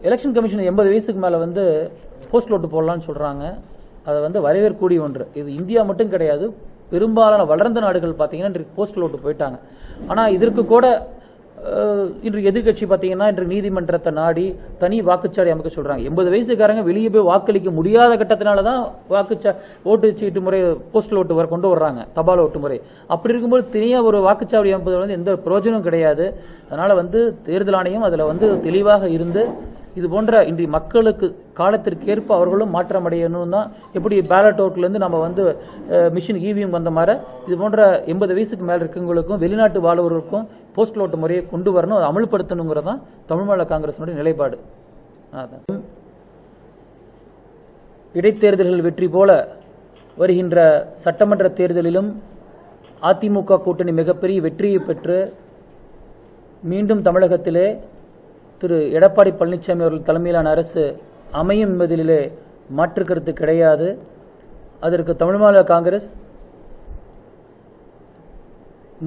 Election commission 80 வயசுக்கு மேலே வந்து போஸ்ட் ஓட்டு போடலான்னு சொல்கிறாங்க. அதை வந்து வரவேற்கக்கூடிய ஒன்று. இது இந்தியா மட்டும் கிடையாது, பெரும்பாலான வளர்ந்த நாடுகள் பார்த்தீங்கன்னா இன்றைக்கு போஸ்டல் ஓட்டு போயிட்டாங்க. ஆனால் இதற்கு கூட இன்று எதிர்கட்சி பார்த்தீங்கன்னா இன்று நீதிமன்றத்தை நாடி தனி வாக்குச்சாவடி அமைக்க சொல்கிறாங்க. 80 வயசுக்காரங்க வெளியே போய் வாக்களிக்க முடியாத கட்டத்தினால தான் ஓட்டு சீட்டு முறை போஸ்டல் ஓட்டு கொண்டு வர்றாங்க, தபால் ஓட்டு முறை. அப்படி இருக்கும்போது தனியாக ஒரு வாக்குச்சாவடி அமைப்பது வந்து எந்த பிரயோஜனம் கிடையாது. அதனால் வந்து தேர்தல் ஆணையம் அதில் வந்து தெளிவாக இருந்து இது போன்ற இன்றைய மக்களுக்கு காலத்திற்கேற்ப அவர்களும் மாற்றம் அடையணும் தான். எப்படி பேலட் ஓட்லேருந்து நம்ம வந்து மிஷின் இவிஎம் வந்த மாதிரி இது போன்ற 80 வயசுக்கு மேலே இருக்கவங்களுக்கும் வெளிநாட்டு வாழ்வர்களுக்கும் போஸ்டல் ஓட்டு முறையை கொண்டு வரணும், அதை அமல்படுத்தணுங்கிறது தான் தமிழ் மாநில காங்கிரஸினுடைய நிலைப்பாடு. இடைத்தேர்தல்கள் வெற்றி போல வருகின்ற சட்டமன்ற தேர்தலிலும் அதிமுக கூட்டணி மிகப்பெரிய வெற்றியை பெற்று மீண்டும் தமிழகத்திலே திரு எடப்பாடி பழனிசாமி அவர்கள் தலைமையிலான அரசு அமையும் என்பதிலே மாற்று கருத்து கிடையாது. அதற்கு தமிழ் மாநில காங்கிரஸ்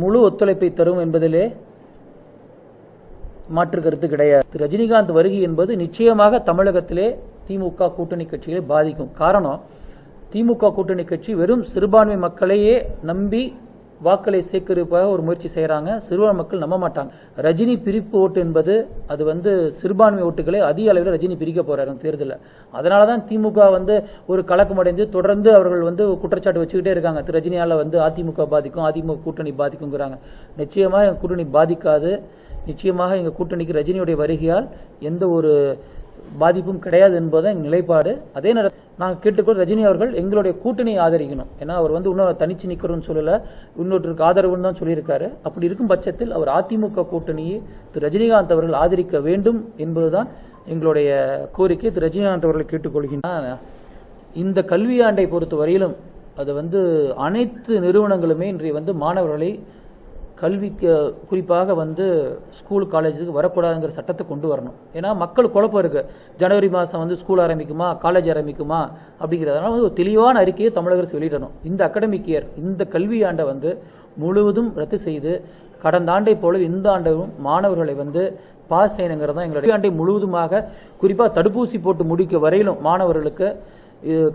முழு ஒத்துழைப்பை தரும் என்பதிலே மாற்று கருத்து கிடையாது. திரு ரஜினிகாந்த் வருகை என்பது நிச்சயமாக தமிழகத்திலே திமுக கூட்டணி கட்சிகளை பாதிக்கும். காரணம், திமுக கூட்டணி கட்சி வெறும் சிறுபான்மை மக்களையே நம்பி வாக்களை சேகரிப்பாக ஒரு முயற்சி செய்யறாங்க. சிறுபான்மை மக்கள் நம்ப மாட்டாங்க. ரஜினி பிரிப்பு ஓட்டு என்பது அது வந்து சிறுபான்மை ஓட்டுகளை அதிக அளவில் ரஜினி பிரிக்க போறாரு தேர்தலில். அதனால தான் திமுக வந்து ஒரு கலக்கம் அடைந்து தொடர்ந்து அவர்கள் வந்து குற்றச்சாட்டு வச்சுக்கிட்டே இருக்காங்க. திரு ரஜினியால வந்து அதிமுக பாதிக்கும், அதிமுக கூட்டணி பாதிக்குங்கிறாங்க. நிச்சயமாக எங்க கூட்டணி பாதிக்காது. நிச்சயமாக எங்க கூட்டணிக்கு ரஜினியுடைய வருகையால் எந்த ஒரு பாதிப்பும் கிடையாது என்பதுதான் எங்கள் நிலைப்பாடு. அதே நேரத்தில் நாங்கள் கேட்டுக்கொள் ரஜினி அவர்கள் எங்களுடைய கூட்டணியை ஆதரிக்கணும். ஏன்னா அவர் வந்து இன்னும் தனிச்சு நிற்கிறோன்னு சொல்லல, இன்னொருத்தருக்கு ஆதரவுன்னு தான் சொல்லியிருக்காரு. அப்படி இருக்கும் பட்சத்தில் அவர் அதிமுக கூட்டணியை திரு ரஜினிகாந்த் அவர்கள் ஆதரிக்க வேண்டும் என்பதுதான் எங்களுடைய கோரிக்கை. திரு ரஜினிகாந்த் அவர்களை கேட்டுக்கொள்கின்றனர். இந்த கல்வியாண்டை பொறுத்த வரையிலும் அது வந்து அனைத்து நிறுவனங்களுமே இன்றைய வந்து மாணவர்களை கல்விக்கு குறிப்பாக வந்து ஸ்கூல் காலேஜுக்கு வரக்கூடாதுங்கிற சட்டத்தை கொண்டு வரணும். ஏன்னா மக்கள் குழப்பம் இருக்கு. ஜனவரி மாதம் வந்து ஸ்கூல் ஆரம்பிக்குமா, காலேஜ் ஆரம்பிக்குமா அப்படிங்கிறதுனால வந்து ஒரு தெளிவான அறிக்கையை தமிழக அரசு வெளியிடணும். இந்த அகாடமிக் இயர், இந்த கல்வியாண்டை வந்து முழுவதும் ரத்து செய்து கடந்த ஆண்டை போல இந்த ஆண்டும் மாணவர்களை வந்து பாஸ் செய்யணுங்கிறது தான் எங்களுடைய ஆண்டை முழுவதுமாக குறிப்பாக தடுப்பூசி போட்டு முடிக்க வரையிலும் மாணவர்களுக்கு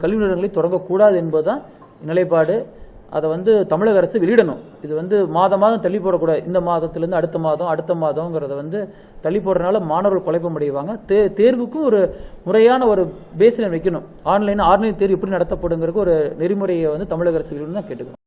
கல்வி நிறுவனங்களை தொடங்கக்கூடாது என்பதுதான் நிலைப்பாடு. அதை வந்து தமிழக அரசு வெளியிடணும். இது வந்து மாதம் தள்ளி போடக்கூடாது. இந்த மாதத்திலிருந்து அடுத்த மாதங்கிறத வந்து தள்ளி போடுறதுனால மாணவர்கள் குழப்பம் அடைவாங்க. தேர்வுக்கும் ஒரு முறையான ஒரு பேஸ்லைன் வைக்கணும். ஆன்லைன் தேர்வு எப்படி நடத்தப்படுங்கிறதுக்கு ஒரு நெறிமுறையை வந்து தமிழக அரசு வெளியிடணும் தான் கேட்டுக்கணும்.